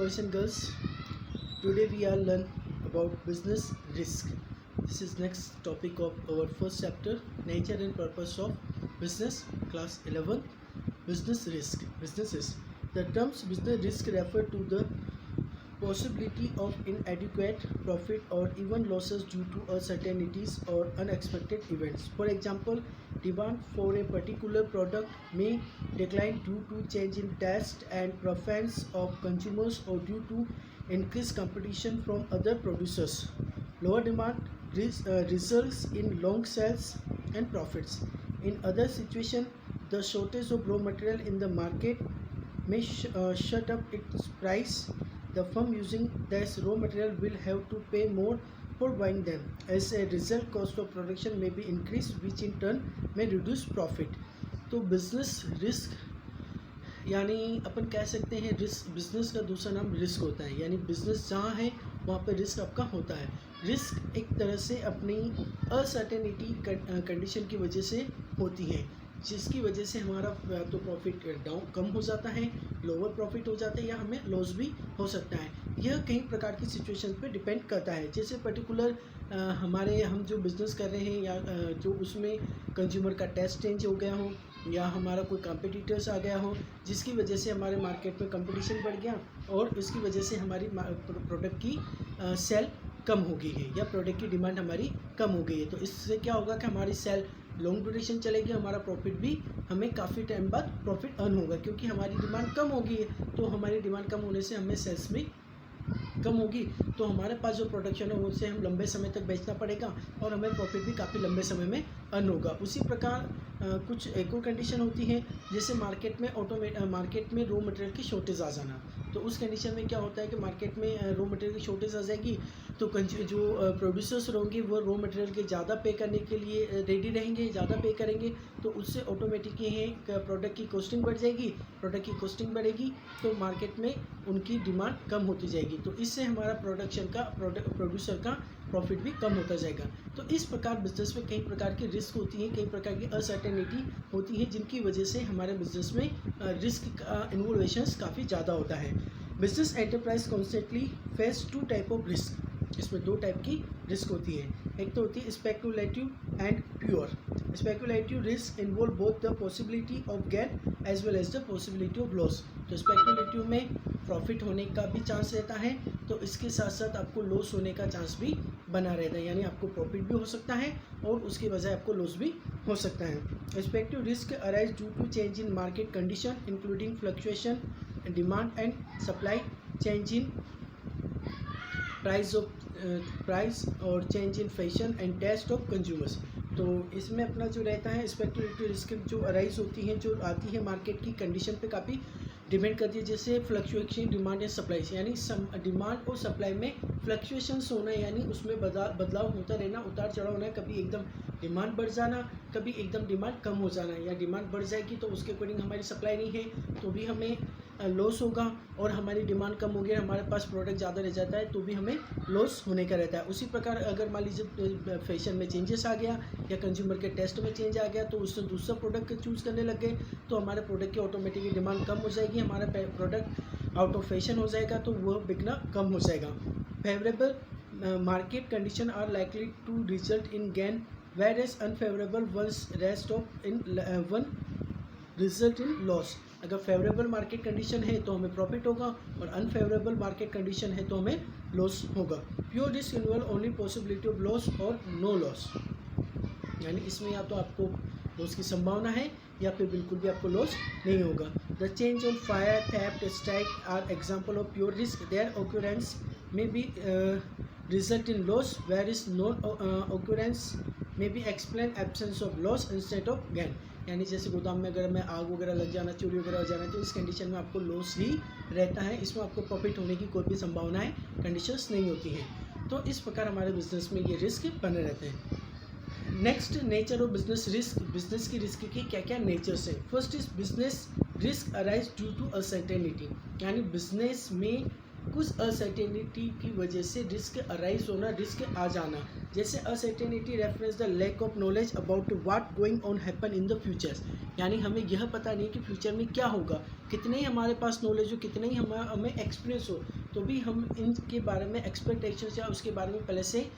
boys and girls. Today we are learn about business risk. This is next topic of our first chapter, nature and purpose of business, class 11. Business risk. The terms business risk refer to the possibility of inadequate profit or even losses due to uncertainties or unexpected events. For example, demand for a particular product may decline due to change in taste and preference of consumers or due to increased competition from other producers. Lower demand results in long sales and profits. In other situations, the shortage of raw material in the market may shut up its price. The firm using this raw material will have to pay more for buying them. As a result, cost of production may be increased, which in turn may reduce profit. तो business risk यानी अपन कह सकते हैं risk, business का दूसरा नाम risk होता है, यानी बिजनेस जहाँ है वहाँ पे रिस्क आपका होता है. रिस्क एक तरह से अपनी अनसर्टेनिटी कंडीशन की वजह से होती है, जिसकी वजह से हमारा तो प्रॉफिट डाउन कम हो जाता है, लोअर प्रॉफिट हो जाता है या हमें लॉस भी हो सकता है. यह कई प्रकार की सिचुएशन पे डिपेंड करता है. जैसे पर्टिकुलर हम जो बिज़नेस कर रहे हैं या जो उसमें कंज्यूमर का टेस्ट चेंज हो गया हो या हमारा कोई कॉम्पिटिटर्स आ गया हो, जिसकी वजह से हमारे मार्केट में कंपटीशन बढ़ गया और उसकी वजह से हमारी प्रोडक्ट की सेल कम हो गई है या प्रोडक्ट की डिमांड हमारी कम हो गई है. तो इससे क्या होगा कि हमारी सेल लॉन्ग ड्यूरेशन चलेगी, हमारा प्रॉफिट भी हमें काफ़ी टाइम बाद प्रॉफिट अर्न होगा, क्योंकि हमारी डिमांड कम होगी है. तो हमारी डिमांड कम होने से हमें सेल्स भी कम होगी, तो हमारे पास जो प्रोडक्शन है उसे हम लंबे समय तक बेचना पड़ेगा और हमें प्रॉफिट भी काफ़ी लंबे समय में अर्न होगा. उसी प्रकार कुछ एक और कंडीशन होती है, जैसे मार्केट में रॉ मटेरियल की शॉर्टेज आ जाना. तो उस कंडीशन में क्या होता है कि मार्केट में रॉ मटेरियल की शॉर्टेज आ जाएगी, तो जो प्रोड्यूसर्स होंगे वो रॉ मटेरियल के ज़्यादा पे करने के लिए रेडी रहेंगे, ज़्यादा पे करेंगे, तो उससे ऑटोमेटिकली है प्रोडक्ट की कॉस्टिंग बढ़ जाएगी. प्रोडक्ट की कॉस्टिंग बढ़ेगी तो मार्केट में उनकी डिमांड कम होती जाएगी, तो इससे हमारा प्रोड्यूसर का प्रॉफिट भी कम होता जाएगा. तो इस प्रकार बिजनेस में कई प्रकार की रिस्क होती है, कई प्रकार की अनसर्टेनिटी होती है, जिनकी वजह से हमारे बिजनेस में रिस्क का इन्वॉल्वेशंस काफ़ी ज़्यादा होता है. Business enterprise constantly face two type of risk. इसमें दो टाइप की रिस्क होती है. एक तो होती है speculative and pure. Speculative risk involve both the possibility of gain as well as the possibility of loss. तो स्पेकुलेटिव में प्रॉफिट होने का भी चांस रहता है, तो इसके साथ साथ आपको लॉस होने का चांस भी बना रहता है, यानी आपको प्रॉफिट भी हो सकता है और उसकी बजाय आपको लॉस भी हो सकता है. Speculative risk arise due to change in market condition including fluctuation demand and supply, change in price और change in fashion and taste of consumers. तो इसमें अपना जो रहता है स्पेकुलेटिव रिस्क जो अराइज होती है, जो आती है मार्केट की कंडीशन पे काफ़ी डिपेंड करती है. जैसे फ्लक्चुएशन डिमांड एंड सप्लाई, यानी डिमांड और सप्लाई में फ्लक्चुएशंस होना, यानी उसमें बदलाव होता रहना, उतार चढ़ाव होना. कभी एकदम डिमांड बढ़ जाना, कभी एकदम डिमांड कम हो जाना, या डिमांड बढ़ जाएगी तो उसके अकॉर्डिंग हमारी सप्लाई नहीं है तो भी हमें लॉस होगा, और हमारी डिमांड कम हो गई, हमारे पास प्रोडक्ट ज़्यादा रह जाता है तो भी हमें लॉस होने का रहता है. उसी प्रकार अगर मान लीजिए फैशन में चेंजेस आ गया या कंज्यूमर के टेस्ट में चेंज आ गया, तो उससे दूसरा प्रोडक्ट चूज़ करने लग गए, तो हमारे प्रोडक्ट की ऑटोमेटिकली डिमांड कम हो जाएगी, हमारा प्रोडक्ट आउट ऑफ फैशन हो जाएगा, तो वह बिकना कम हो जाएगा. Favourable market condition are likely to result in gain, whereas unfavorable ones result in loss. अगर फेवरेबल मार्केट कंडीशन है तो हमें प्रॉफिट होगा और अनफेवरेबल मार्केट कंडीशन है तो हमें लॉस होगा. Pure risk involve only possibility of loss और नो लॉस, यानी इसमें या तो आपको लॉस की संभावना है या फिर बिल्कुल भी आपको लॉस नहीं होगा. The change on fire, theft, strike are example of pure risk. Their occurrence may be result in loss, whereas non-occurrence may be explain absence of loss instead of gain. यानी जैसे गोदाम में अगर हमें आग वगैरह लग जाना, चोरी वगैरह हो जाना, तो इस कंडीशन में आपको लॉस ही रहता है, इसमें आपको प्रॉफिट होने की कोई भी संभावनाएं कंडीशंस नहीं होती हैं. तो इस प्रकार हमारे बिजनेस में ये रिस्क बने रहते हैं. Next, nature of business risk. Business की रिस्क की क्या क्या नेचर्स है. First is business risk arise due to uncertainty, यानी बिजनेस में कुछ अनसर्टेनिटी की वजह से रिस्क अराइज होना, रिस्क आ जाना। जैसे uncertainty reference the lack of knowledge about what going on happen in the futures, यानी हमें यह पता नहीं कि फ्यूचर में क्या होगा, कितने ही हमारे पास नॉलेज हो, कितने ही हमें एक्सपीरियंस हो, तो भी हम इनके बारे में एक्सपेक्टेशन या उसके बारे में पहले से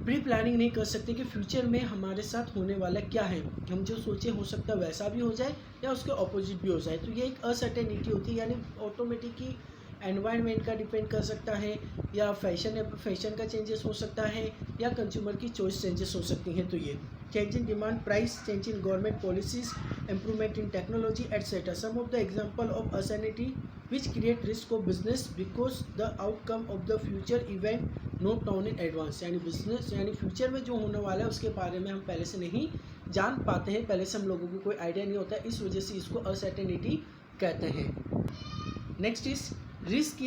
प्री प्लानिंग नहीं कर सकते कि फ्यूचर में हमारे साथ होने वाला क्या है। हम जो सोचे हो सकता है वैसा भी हो जाए या उसके ऑपोजिट भी हो जाए। तो ये एक अनसर्टेनिटी होती है, यानी ऑटोमेटिकली एनवायरनमेंट का डिपेंड कर सकता है, या फैशन का चेंजेस हो सकता है, या कंज्यूमर की चॉइस चेंजेस हो सकती हैं। तो ये change in demand, price, change in government policies, improvement in technology etcetera. Some of the example of uncertainty which create risk of business because the outcome of the future event not known in advance, यानी business यानी future में जो होने वाला है उसके बारे में हम पहले से नहीं जान पाते हैं, पहले से हम लोगों को कोई आइडिया नहीं होता है, इस वजह से इसको अनसर्टेनिटी कहते हैं। Next is risk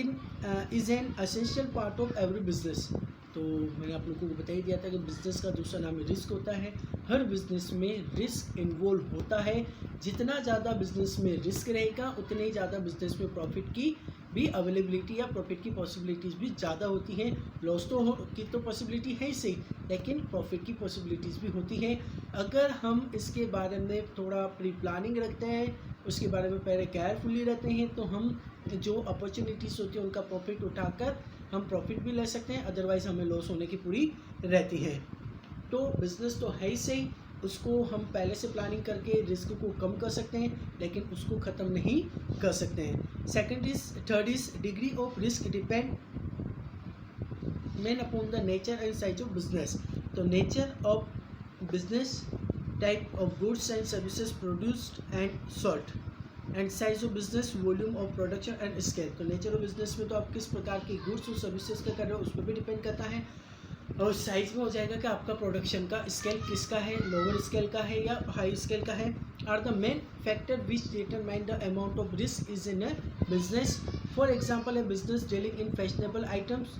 is an essential part of every business. तो मैंने आप लोगों को बता ही दिया था कि बिज़नेस का दूसरा नाम रिस्क होता है। हर बिज़नेस में रिस्क इन्वॉल्व होता है। जितना ज़्यादा बिज़नेस में रिस्क रहेगा उतने ही ज़्यादा बिज़नेस में प्रॉफिट की भी अवेलेबिलिटी या प्रॉफिट की पॉसिबिलिटीज़ भी ज़्यादा होती हैं। लॉस की तो पॉसिबिलिटी है ही सही, लेकिन प्रॉफिट की पॉसिबिलिटीज़ भी होती हैं। अगर हम इसके बारे में थोड़ा प्री प्लानिंग रखते हैं, उसके बारे में पहले केयरफुली रहते हैं, तो हम जो अपॉर्चुनिटीज़ होती है उनका प्रॉफिट उठाकर हम प्रॉफिट भी ले सकते हैं, अदरवाइज़ हमें लॉस होने की पूरी रहती है। तो बिज़नेस तो है ही सही, उसको हम पहले से प्लानिंग करके रिस्क को कम कर सकते हैं, लेकिन उसको ख़त्म नहीं कर सकते हैं। Third is degree of risk depend main upon the nature and size of business. तो nature of business, type of goods and services produced and sold, and size of business, volume of production and scale. तो nature of business में तो आप किस प्रकार की goods और services का कर रहे हो उस पर भी डिपेंड करता है, और साइज में हो जाएगा कि आपका प्रोडक्शन का स्केल किसका है, लोअर स्केल का है या हाई स्केल का है। Are the main factor which determine the amount of risk is in a business. For example a business dealing in fashionable items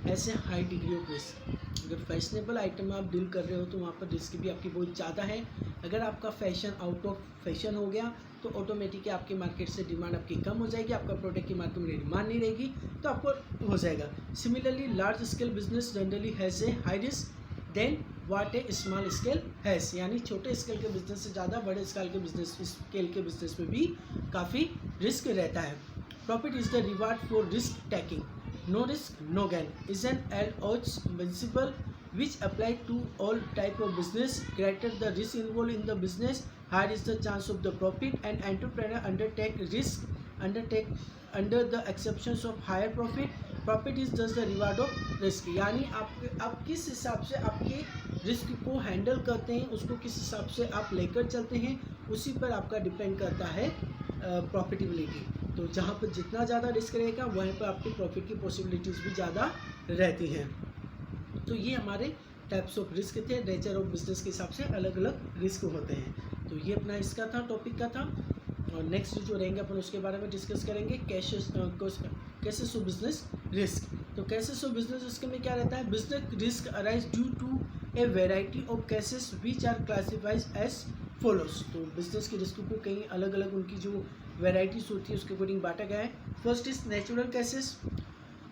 ऐसे हाई डिग्री ऑफ रिस्क। अगर fashionable item आप deal कर रहे हो तो वहाँ पर रिस्क भी आपकी बहुत ज़्यादा है। अगर आपका फैशन आउट ऑफ फैशन हो गया तो ऑटोमेटिकली आपके मार्केट से डिमांड आपकी कम हो जाएगी, आपका प्रोडक्ट की मार्केट में डिमांड नहीं रहेगी तो आपको हो जाएगा। Similarly large scale business generally has a high risk then what a small scale has, यानी छोटे स्केल के बिजनेस से ज़्यादा बड़े स्केल के बिजनेस में भी काफ़ी रिस्क रहता है। Profit is the reward for risk taking, no risk no gain is an odds principle which apply to all type of business. Greater the risk involved in the business, higher is the chance of the profit, and entrepreneur undertake under the exceptions of higher profit. Profit is just the reward of risk, यानी आप किस हिसाब से आपके risk को handle करते हैं, उसको किस हिसाब से आप लेकर चलते हैं, उसी पर आपका डिपेंड करता है प्रॉफिटेबिलिटी। तो जहाँ पर जितना ज़्यादा रिस्क रहेगा वहीं पर आपकी प्रॉफिट की पॉसिबिलिटीज़ भी ज़्यादा रहती हैं। तो ये हमारे टाइप्स ऑफ रिस्क थे। नेचर ऑफ बिजनेस के हिसाब से अलग अलग रिस्क होते हैं। तो ये अपना इसका था, टॉपिक का था। और नेक्स्ट जो रहेंगे अपन उसके बारे में डिस्कस करेंगे, केसेस ऑफ बिजनेस रिस्क। तो केसेस ऑफ बिजनेस रिस्क में क्या रहता है, business risk arise due to a variety of cases which are classifies as follows. तो बिजनेस के रिस्क को कई अलग अलग उनकी जो वेराइटीज होती है उसके अकॉर्डिंग बांटा गया है। First is natural causes.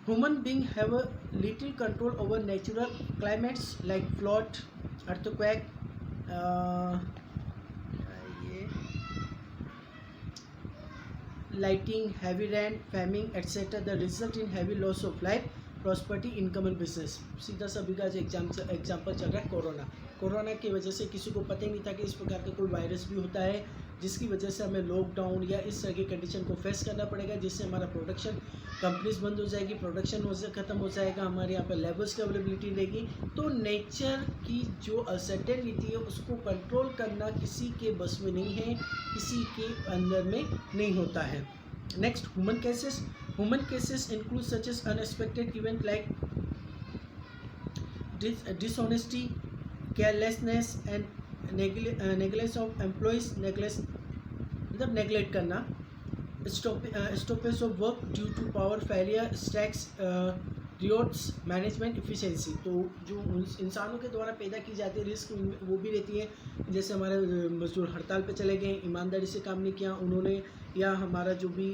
Human being have a little control over natural climates like flood, earthquake, lightning, heavy rain, famine etcetera the result in heavy loss of life, property, income and business. सीधा सा अभी का जो example चल रहा है corona की वजह से किसी को पता ही नहीं था कि इस प्रकार का कोई वायरस भी होता है, जिसकी वजह से हमें लॉकडाउन या इस तरह की कंडीशन को फेस करना पड़ेगा, जिससे हमारा प्रोडक्शन कंपनीज बंद हो जाएगी, प्रोडक्शन ख़त्म हो जाएगा, हमारे यहाँ पर लेबर्स की अवेलेबिलिटी रहेगी। तो नेचर की जो अनसर्टेनिटी है उसको कंट्रोल करना किसी के बस में नहीं है, किसी के अंदर में नहीं होता है। Next human causes. Human causes include such as unexpected event like dishonesty, carelessness and neglect of employees, मतलब नेगलेक्ट करना, stoppage of work due to power failure, strikes, riots, management efficiency. तो जो इंसानों के द्वारा पैदा की जाती है रिस्क वो भी रहती है, जैसे हमारे मजदूर हड़ताल पे चले गए, ईमानदारी से काम नहीं किया उन्होंने, या हमारा जो भी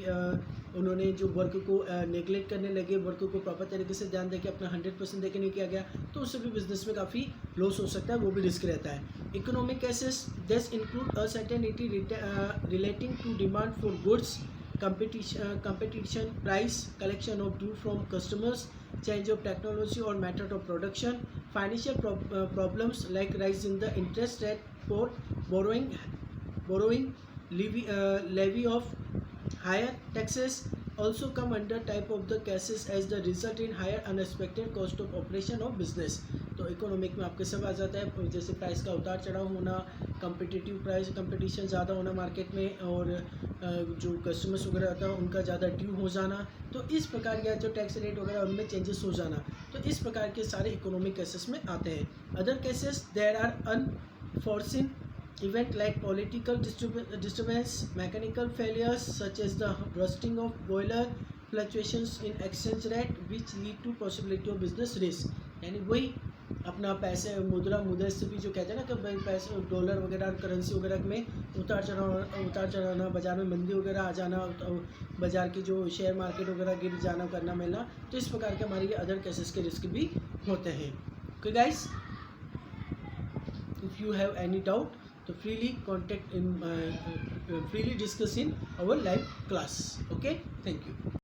उन्होंने जो वर्क को नेगलेक्ट करने लगे, वर्क को प्रॉपर तरीके से ध्यान देके अपना 100% देके नहीं किया गया, तो उससे भी बिजनेस में काफ़ी लॉस हो सकता है, वो भी रिस्क रहता है। Economic cases this include uncertainty relating to demand for goods, competition, price, collection of due from customers, change of technology or method of production, financial problems like rise in the interest rate for borrowing, levy of higher taxes also come under type of the cases as the result in higher unexpected cost of operation of business। तो economic में आपके सब आ जाता है, जैसे price का उतार चढ़ाव होना, कंपटीशन ज़्यादा होना मार्केट में, और जो कस्टमर्स वगैरह होता है उनका ज़्यादा ड्यू हो जाना, तो इस प्रकार या जो टैक्स रेट वगैरह उनमें चेंजेस हो जाना, तो इस प्रकार के सारे इकोनॉमिक केसेस में आते हैं। Other cases there are unforeseen event like political disturbance, mechanical failures such as the rusting of boiler, fluctuations in exchange rate which lead to possibility of business risk। यानी वही अपना पैसे मुद्रास्फीति जो कहते हैं ना कि भाई पैसे डॉलर वगैरह करेंसी वगैरह में उतार चढ़ाना, बाजार में मंदी वगैरह आ जाना, बाजार की जो शेयर मार्केट वगैरह गिर जाना, करना मिलना, तो इस प्रकार के हमारे ये अदर केसेस के रिस्क भी होते हैं। Okay guys, if you have any doubt तो freely discuss in our live class। Okay, thank you।